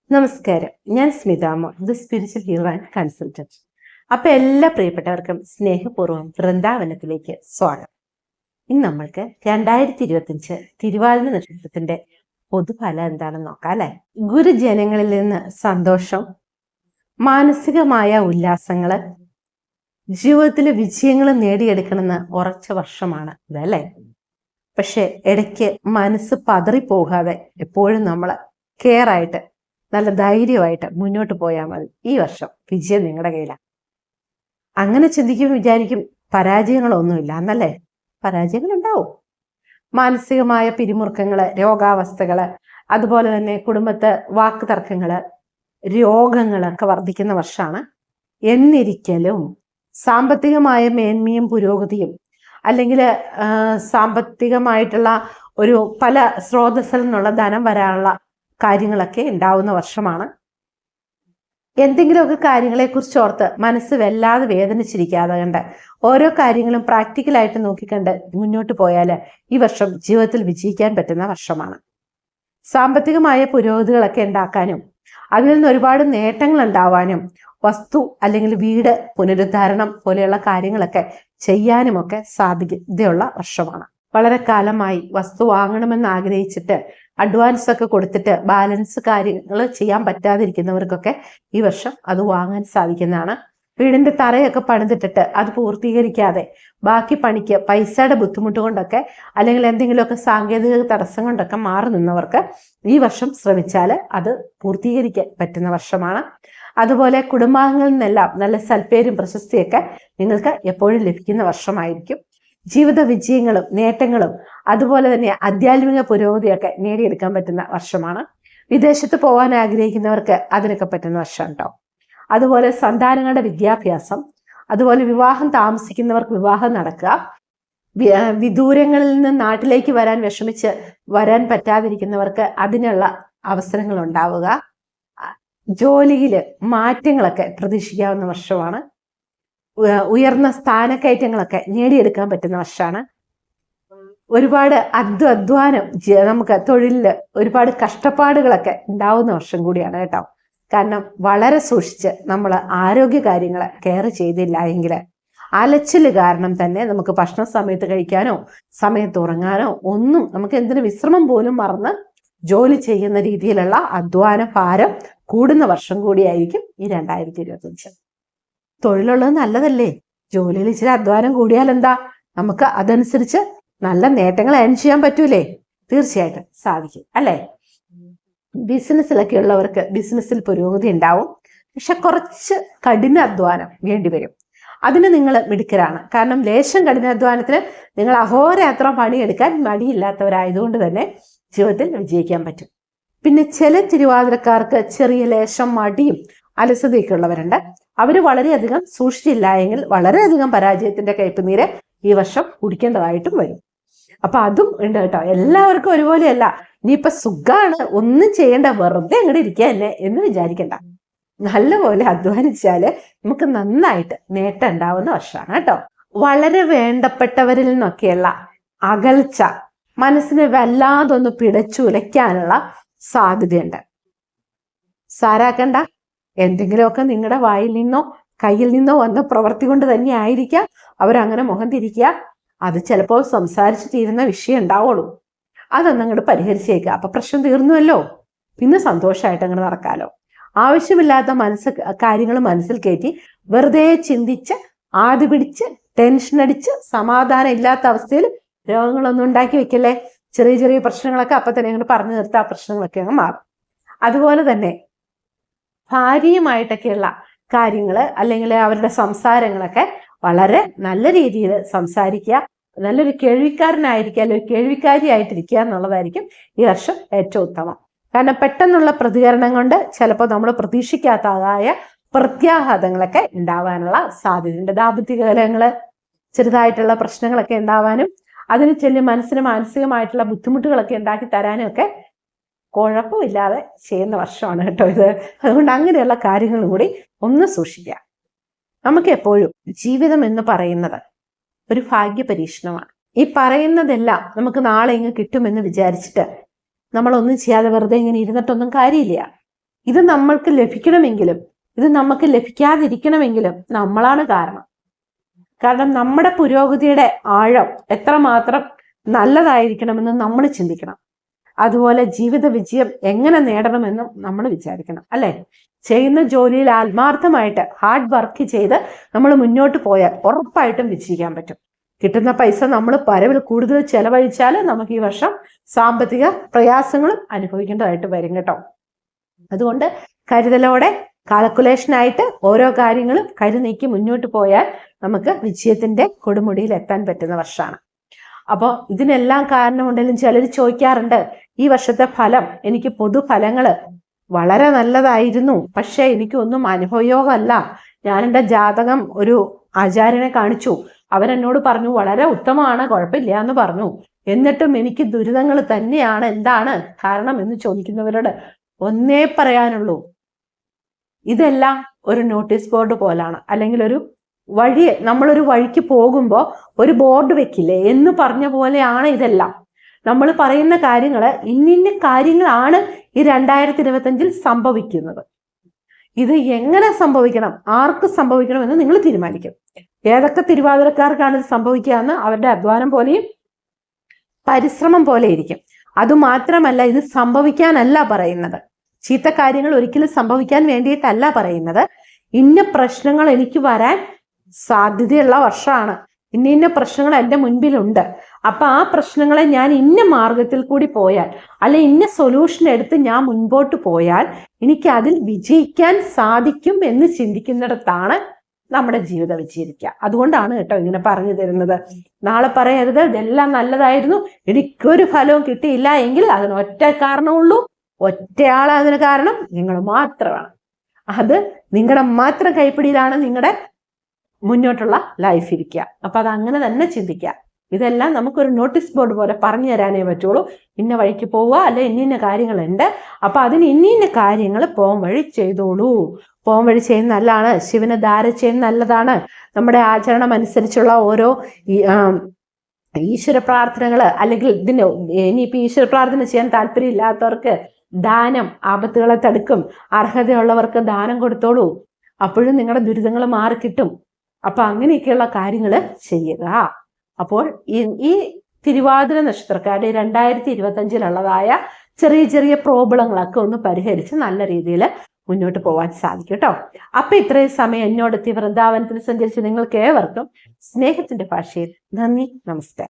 നമസ്കാരം, ഞാൻ സ്മിതാമോ, the spiritual hero and consultant. അപ്പൊ എല്ലാ പ്രിയപ്പെട്ടവർക്കും സ്നേഹപൂർവ്വം വൃന്ദാവനത്തിലേക്ക് സ്വാഗതം. ഇന്ന് നമ്മൾക്ക് 2025 തിരുവാതിര നക്ഷത്രത്തിന്റെ പൊതുഫലം എന്താണെന്ന് നോക്കാം അല്ലെ. ഗുരുജനങ്ങളിൽ നിന്ന് സന്തോഷം, മാനസികമായ ഉല്ലാസങ്ങള്, ജീവിതത്തിലെ വിജയങ്ങൾ നേടിയെടുക്കണമെന്ന് ഉറച്ച വർഷമാണ് ഇതല്ലേ. പക്ഷെ ഇടയ്ക്ക് മനസ്സ് പതറിപ്പോകാതെ എപ്പോഴും നമ്മൾ കെയർ ആയിട്ട് നല്ല ധൈര്യമായിട്ട് മുന്നോട്ട് പോയാൽ മതി. ഈ വർഷം വിജയം നിങ്ങളുടെ കയ്യിലാണ്. അങ്ങനെ ചിന്തിക്കും, വിചാരിക്കും പരാജയങ്ങളൊന്നുമില്ല എന്നല്ലേ. പരാജയങ്ങൾ ഉണ്ടാവും. മാനസികമായ പിരിമുറുക്കങ്ങള്, രോഗാവസ്ഥകള്, അതുപോലെ തന്നെ കുടുംബത്ത് വാക്ക് തർക്കങ്ങള്, രോഗങ്ങളൊക്കെ വർദ്ധിക്കുന്ന വർഷമാണ്. എന്നിരിക്കലും സാമ്പത്തികമായ മേന്മയും പുരോഗതിയും അല്ലെങ്കിൽ സാമ്പത്തികമായിട്ടുള്ള ഒരു പല സ്രോതസ്സിൽ നിന്നുള്ള ധനം വരാനുള്ള കാര്യങ്ങളൊക്കെ ഉണ്ടാവുന്ന വർഷമാണ്. എന്തെങ്കിലുമൊക്കെ കാര്യങ്ങളെക്കുറിച്ച് ഓർത്ത് മനസ്സ് വല്ലാതെ വേദനിച്ചിരിക്കാതെ കണ്ട് ഓരോ കാര്യങ്ങളും പ്രാക്ടിക്കലായിട്ട് നോക്കിക്കണ്ട് മുന്നോട്ട് പോയാൽ ഈ വർഷം ജീവിതത്തിൽ വിജയിക്കാൻ പറ്റുന്ന വർഷമാണ്. സാമ്പത്തികമായ പുരോഗതികളൊക്കെ ഉണ്ടാക്കാനും അതിൽ നിന്ന് ഒരുപാട് നേട്ടങ്ങൾ ഉണ്ടാവാനും വസ്തു അല്ലെങ്കിൽ വീട് പുനരുദ്ധാരണം പോലെയുള്ള കാര്യങ്ങളൊക്കെ ചെയ്യാനുമൊക്കെ സാധ്യതയുള്ള വർഷമാണ്. വളരെ കാലമായി വസ്തു വാങ്ങണമെന്ന് ആഗ്രഹിച്ചിട്ട് അഡ്വാൻസ് ഒക്കെ കൊടുത്തിട്ട് ബാലൻസ് കാര്യങ്ങൾ ചെയ്യാൻ പറ്റാതിരിക്കുന്നവർക്കൊക്കെ ഈ വർഷം അത് വാങ്ങാൻ സാധിക്കുന്നതാണ്. വീടിന്റെ തറയൊക്കെ പണിതിട്ടിട്ട് അത് പൂർത്തീകരിക്കാതെ ബാക്കി പണിക്ക് പൈസയുടെ ബുദ്ധിമുട്ട് കൊണ്ടൊക്കെ അല്ലെങ്കിൽ എന്തെങ്കിലുമൊക്കെ സാങ്കേതിക തടസ്സം കൊണ്ടൊക്കെ മാറി നിന്നവർക്ക് ഈ വർഷം ശ്രമിച്ചാൽ അത് പൂർത്തീകരിക്കാൻ പറ്റുന്ന വർഷമാണ്. അതുപോലെ കുടുംബാംഗങ്ങളിൽ നിന്നെല്ലാം നല്ല സൽപ്പേരും പ്രശസ്തിയൊക്കെ നിങ്ങൾക്ക് എപ്പോഴും ലഭിക്കുന്ന വർഷമായിരിക്കും. ജീവിത വിജയങ്ങളും നേട്ടങ്ങളും അതുപോലെ തന്നെ ആധ്യാത്മിക പുരോഗതിയൊക്കെ നേടിയെടുക്കാൻ പറ്റുന്ന വർഷമാണ്. വിദേശത്ത് പോകാൻ ആഗ്രഹിക്കുന്നവർക്ക് അതിനൊക്കെ പറ്റുന്ന വർഷം ഉണ്ടാവും. അതുപോലെ സന്താനങ്ങളുടെ വിദ്യാഭ്യാസം, അതുപോലെ വിവാഹം താമസിക്കുന്നവർക്ക് വിവാഹം നടക്കുക, വിദൂരങ്ങളിൽ നിന്ന് നാട്ടിലേക്ക് വരാൻ വിഷമിച്ച് വരാൻ പറ്റാതിരിക്കുന്നവർക്ക് അതിനുള്ള അവസരങ്ങൾ ഉണ്ടാവുക, ജോലിയില് മാറ്റങ്ങളൊക്കെ പ്രതീക്ഷിക്കാവുന്ന വർഷമാണ്. ഉയർന്ന സ്ഥാനക്കയറ്റങ്ങളൊക്കെ നേടിയെടുക്കാൻ പറ്റുന്ന വർഷമാണ്. ഒരുപാട് അധ്വാനം, നമുക്ക് തൊഴിലില് ഒരുപാട് കഷ്ടപ്പാടുകളൊക്കെ ഉണ്ടാവുന്ന വർഷം കൂടിയാണ് കേട്ടോ. കാരണം വളരെ സൂക്ഷിച്ച് നമ്മൾ ആരോഗ്യ കാര്യങ്ങളെ കെയർ ചെയ്തില്ല എങ്കിൽ അലച്ചില് കാരണം തന്നെ നമുക്ക് ഭക്ഷണ സമയത്ത് കഴിക്കാനോ സമയത്ത് ഉറങ്ങാനോ ഒന്നും, നമുക്ക് എന്തിനു വിശ്രമം പോലും മറന്ന് ജോലി ചെയ്യുന്ന രീതിയിലുള്ള അധ്വാന ഭാരം കൂടുന്ന വർഷം കൂടിയായിരിക്കും ഈ 2025. തൊഴിലുള്ളത് നല്ലതല്ലേ. ജോലിയിൽ ഇച്ചിരി അധ്വാനം കൂടിയാൽ എന്താ, നമുക്ക് അതനുസരിച്ച് നല്ല നേട്ടങ്ങൾ ഏൺ ചെയ്യാൻ പറ്റൂലേ? തീർച്ചയായിട്ടും സാധിക്കും അല്ലേ. ബിസിനസ്സിലൊക്കെ ഉള്ളവർക്ക് ബിസിനസ്സിൽ പുരോഗതി ഉണ്ടാവും. പക്ഷെ കുറച്ച് കഠിനാധ്വാനം വേണ്ടിവരും. അതിന് നിങ്ങൾ മിടുക്കരാണ്. കാരണം ലേശം കഠിനാധ്വാനത്തിന് നിങ്ങൾ അഹോരാത്രം പണിയെടുക്കാൻ മടിയില്ലാത്തവരായതുകൊണ്ട് തന്നെ ജീവിതത്തിൽ വിജയിക്കാൻ പറ്റും. പിന്നെ ചില തിരുവാതിരക്കാർക്ക് ചെറിയ ലേശം മടിയും അലസതയൊക്കെ ഉള്ളവരുണ്ട്. അവര് വളരെയധികം സൂക്ഷിച്ചില്ല എങ്കിൽ വളരെയധികം പരാജയത്തിന്റെ കയ്പുനീര് ഈ വർഷം കുടിക്കേണ്ടതായിട്ടും വരും. അപ്പൊ അതും ഉണ്ട് കേട്ടോ. എല്ലാവർക്കും ഒരുപോലെയല്ല. ഇനിയിപ്പൊ സുഖാണ്, ഒന്നും ചെയ്യേണ്ട, വെറുതെ അങ്ങോട്ട് ഇരിക്കുക തന്നെ എന്ന് വിചാരിക്കണ്ട. നല്ലപോലെ അധ്വാനിച്ചാല് നമുക്ക് നന്നായിട്ട് നേട്ടം ഉണ്ടാവുന്ന വർഷമാണ് കേട്ടോ. വളരെ വേണ്ടപ്പെട്ടവരിൽ നിന്നൊക്കെയുള്ള അകൽച്ച മനസ്സിനെ വല്ലാതൊന്ന് പിടച്ചുലയ്ക്കാനുള്ള സാധ്യതയുണ്ട്. സാരാക്കണ്ട. എന്തെങ്കിലുമൊക്കെ നിങ്ങളുടെ വായിൽ നിന്നോ കയ്യിൽ നിന്നോ വന്ന പ്രവൃത്തി കൊണ്ട് തന്നെ ആയിരിക്കാം അവരങ്ങനെ മുഖം തിരിക്കുക. അത് ചിലപ്പോൾ സംസാരിച്ച് തീരുന്ന വിഷയം ഉണ്ടാവുള്ളൂ. അതൊന്നും അങ്ങോട്ട് പരിഹരിച്ചേക്കുക. അപ്പൊ പ്രശ്നം തീർന്നുവല്ലോ, പിന്നെ സന്തോഷമായിട്ട് അങ്ങനെ നടക്കാലോ. ആവശ്യമില്ലാത്ത കാര്യങ്ങൾ മനസ്സിൽ കയറ്റി വെറുതെ ചിന്തിച്ച് ആദ്യ പിടിച്ച് ടെൻഷൻ അടിച്ച് സമാധാനം ഇല്ലാത്ത അവസ്ഥയിൽ രോഗങ്ങളൊന്നും ഉണ്ടാക്കി വെക്കല്ലേ. ചെറിയ ചെറിയ പ്രശ്നങ്ങളൊക്കെ അപ്പൊ തന്നെ അങ്ങോട്ട് പറഞ്ഞു നിർത്താൻ ആ പ്രശ്നങ്ങളൊക്കെ അങ്ങ് മാറും. അതുപോലെ തന്നെ ഭാര്യയുമായിട്ടൊക്കെയുള്ള കാര്യങ്ങൾ അല്ലെങ്കിൽ അവരുടെ സംസാരങ്ങളൊക്കെ വളരെ നല്ല രീതിയിൽ സംസാരിക്കുക. നല്ലൊരു കേൾവിക്കാരനായിരിക്കുക അല്ലെങ്കിൽ കേൾവിക്കാരിയായിട്ടിരിക്കുക എന്നുള്ളതായിരിക്കും ഈ വർഷം ഏറ്റവും ഉത്തമം. കാരണം പെട്ടെന്നുള്ള പ്രതികരണം കൊണ്ട് ചിലപ്പോൾ നമ്മൾ പ്രതീക്ഷിക്കാത്തതായ പ്രത്യാഘാതങ്ങളൊക്കെ ഉണ്ടാവാനുള്ള സാധ്യതയുണ്ട്. ദാമ്പത്തിക കലഹങ്ങള്, ചെറുതായിട്ടുള്ള പ്രശ്നങ്ങളൊക്കെ ഉണ്ടാവാനും അതിന് ചെല്ലി മനസ്സിന് മാനസികമായിട്ടുള്ള ബുദ്ധിമുട്ടുകളൊക്കെ ഉണ്ടാക്കി തരാനും ഒക്കെ കുഴപ്പമില്ലാതെ ചെയ്യുന്ന വർഷമാണ് കേട്ടോ ഇത്. അതുകൊണ്ട് അങ്ങനെയുള്ള കാര്യങ്ങളും കൂടി ഒന്ന് സൂക്ഷിക്കുക. നമുക്ക് എപ്പോഴും ജീവിതം എന്ന് പറയുന്നത് ഒരു ഭാഗ്യ പരീക്ഷണമാണ്. ഈ പറയുന്നതെല്ലാം നമുക്ക് നാളെ ഇങ്ങ് കിട്ടുമെന്ന് വിചാരിച്ചിട്ട് നമ്മളൊന്നും ചെയ്യാതെ വെറുതെ ഇങ്ങനെ ഇരുന്നിട്ടൊന്നും കാര്യമില്ല. ഇത് നമ്മൾക്ക് ലഭിക്കണമെങ്കിലും ഇത് നമുക്ക് ലഭിക്കാതിരിക്കണമെങ്കിലും നമ്മളാണ് കാരണം നമ്മുടെ പുരോഗതിയുടെ ആഴം എത്രമാത്രം നല്ലതായിരിക്കണമെന്ന് നമ്മൾ ചിന്തിക്കണം. അതുപോലെ ജീവിത വിജയം എങ്ങനെ നേടണമെന്നും നമ്മൾ വിചാരിക്കണം, അല്ലെ? ചെയ്യുന്ന ജോലിയിൽ ആത്മാർത്ഥമായിട്ട് ഹാർഡ് വർക്ക് ചെയ്ത് നമ്മൾ മുന്നോട്ട് പോയാൽ ഉറപ്പായിട്ടും വിജയിക്കാൻ പറ്റും. കിട്ടുന്ന പൈസ നമ്മൾ പരവിൽ കൂടുതൽ ചെലവഴിച്ചാൽ നമുക്ക് ഈ വർഷം സാമ്പത്തിക പ്രയാസങ്ങളും അനുഭവിക്കേണ്ടതായിട്ട് വരും കേട്ടോ. അതുകൊണ്ട് കരുതലോടെ കാൽക്കുലേഷനായിട്ട് ഓരോ കാര്യങ്ങളും കരുനീക്കി മുന്നോട്ട് പോയാൽ നമുക്ക് വിജയത്തിന്റെ കൊടുമുടിയിൽ എത്താൻ പറ്റുന്ന വർഷമാണ്. അപ്പോൾ ഇതിനെല്ലാം കാരണമുണ്ടെങ്കിലും ചിലർ ചോദിക്കാറുണ്ട്, ഈ വർഷത്തെ ഫലം, എനിക്ക് പൊതുഫലങ്ങള് വളരെ നല്ലതായിരുന്നു, പക്ഷെ എനിക്കൊന്നും അനുഭവയോഗമല്ല. ഞാൻ എൻ്റെ ജാതകം ഒരു ആചാര്യനെ കാണിച്ചു, അവരെന്നോട് പറഞ്ഞു വളരെ ഉത്തമമാണ്, കുഴപ്പമില്ല എന്ന് പറഞ്ഞു, എന്നിട്ടും എനിക്ക് ദുരിതങ്ങൾ തന്നെയാണ്, എന്താണ് കാരണം എന്ന് ചോദിക്കുന്നവരോട് ഒന്നേ പറയാനുള്ളൂ, ഇതെല്ലാം ഒരു നോട്ടീസ് ബോർഡ് പോലാണ്. അല്ലെങ്കിൽ ഒരു വഴി, നമ്മളൊരു വഴിക്ക് പോകുമ്പോൾ ഒരു ബോർഡ് വെക്കില്ലേ എന്ന് പറഞ്ഞ പോലെയാണ് ഇതെല്ലാം. നമ്മൾ പറയുന്ന കാര്യങ്ങള് ഇന്നിന്ന കാര്യങ്ങളാണ് ഈ 2025 സംഭവിക്കുന്നത്. ഇത് എങ്ങനെ സംഭവിക്കണം, ആർക്ക് സംഭവിക്കണം എന്ന് നിങ്ങൾ തീരുമാനിക്കും. ഏതൊക്കെ തിരുവാതിരക്കാർക്കാണ് ഇത് സംഭവിക്കുക എന്ന് അവരുടെ അധ്വാനം പോലെയും പരിശ്രമം പോലെ ഇരിക്കും. അതുമാത്രമല്ല, ഇത് സംഭവിക്കാനല്ല പറയുന്നത്, ചീത്ത കാര്യങ്ങൾ ഒരിക്കലും സംഭവിക്കാൻ വേണ്ടിയിട്ടല്ല പറയുന്നത്. ഇന്ന പ്രശ്നങ്ങൾ എനിക്ക് വരാൻ സാധ്യതയുള്ള വർഷമാണ്, ഇന്ന പ്രശ്നങ്ങൾ എൻ്റെ മുൻപിലുണ്ട്, അപ്പൊ ആ പ്രശ്നങ്ങളെ ഞാൻ ഇന്ന മാർഗത്തിൽ കൂടി പോയാൽ, അല്ലെ ഇന്ന സൊല്യൂഷൻ എടുത്ത് ഞാൻ മുൻപോട്ട് പോയാൽ എനിക്ക് അതിൽ വിജയിക്കാൻ സാധിക്കും എന്ന് ചിന്തിക്കുന്നിടത്താണ് നമ്മുടെ ജീവിതം വിജയിക്കുക. അതുകൊണ്ടാണ് കേട്ടോ ഇങ്ങനെ പറഞ്ഞു തരുന്നത്. നാളെ പറയരുത് ഇതെല്ലാം നല്ലതായിരുന്നു, എനിക്കൊരു ഫലവും കിട്ടിയില്ല എങ്കിൽ അതിന് ഒറ്റ കാരണമുള്ളൂ, ഒറ്റയാൾ അതിന് കാരണം നിങ്ങൾ മാത്രമാണ്. അത് നിങ്ങളുടെ മാത്രം കൈപ്പിടിയിലാണ് നിങ്ങളുടെ മുന്നോട്ടുള്ള ലൈഫ് ഇരിക്കുക. അപ്പൊ അത് അങ്ങനെ തന്നെ ചിന്തിക്കുക. ഇതെല്ലാം നമുക്കൊരു നോട്ടീസ് ബോർഡ് പോലെ പറഞ്ഞു തരാനേ പറ്റുള്ളൂ. ഇന്ന വഴിക്ക് പോവുക, അല്ലെ ഇന്ന കാര്യങ്ങളുണ്ട്, അപ്പൊ അതിന് ഇന്ന കാര്യങ്ങൾ പോം വഴി ചെയ്തോളൂ. പോം വഴി ചെയ്യുന്ന നല്ലതാണ്, ശിവന് ധാര ചെയ്യുന്ന നല്ലതാണ്. നമ്മുടെ ആചരണം അനുസരിച്ചുള്ള ഓരോ ഈശ്വര പ്രാർത്ഥനകള്, അല്ലെങ്കിൽ ഇനിയിപ്പോ ഈശ്വര പ്രാർത്ഥന ചെയ്യാൻ താല്പര്യം ഇല്ലാത്തവർക്ക് ദാനം ആപത്തുകളെ തടുക്കും. അർഹതയുള്ളവർക്ക് ദാനം കൊടുത്തോളൂ, അപ്പോഴും നിങ്ങളുടെ ദുരിതങ്ങൾ മാറിക്കിട്ടും. അപ്പൊ അങ്ങനെയൊക്കെയുള്ള കാര്യങ്ങൾ ചെയ്യുക. അപ്പോൾ ഈ തിരുവാതിര നക്ഷത്രക്കാരുടെ 2025 ചെറിയ ചെറിയ പ്രോബ്ലങ്ങളൊക്കെ ഒന്ന് പരിഹരിച്ച് നല്ല രീതിയിൽ മുന്നോട്ട് പോകാൻ സാധിക്കും കേട്ടോ. അപ്പൊ ഇത്രയും സമയം എന്നോടെത്തി വൃന്ദാവനത്തിൽ സഞ്ചരിച്ച് നിങ്ങൾക്ക് ഏവർക്കും സ്നേഹത്തിന്റെ ഭാഷയിൽ നന്ദി, നമസ്കാരം.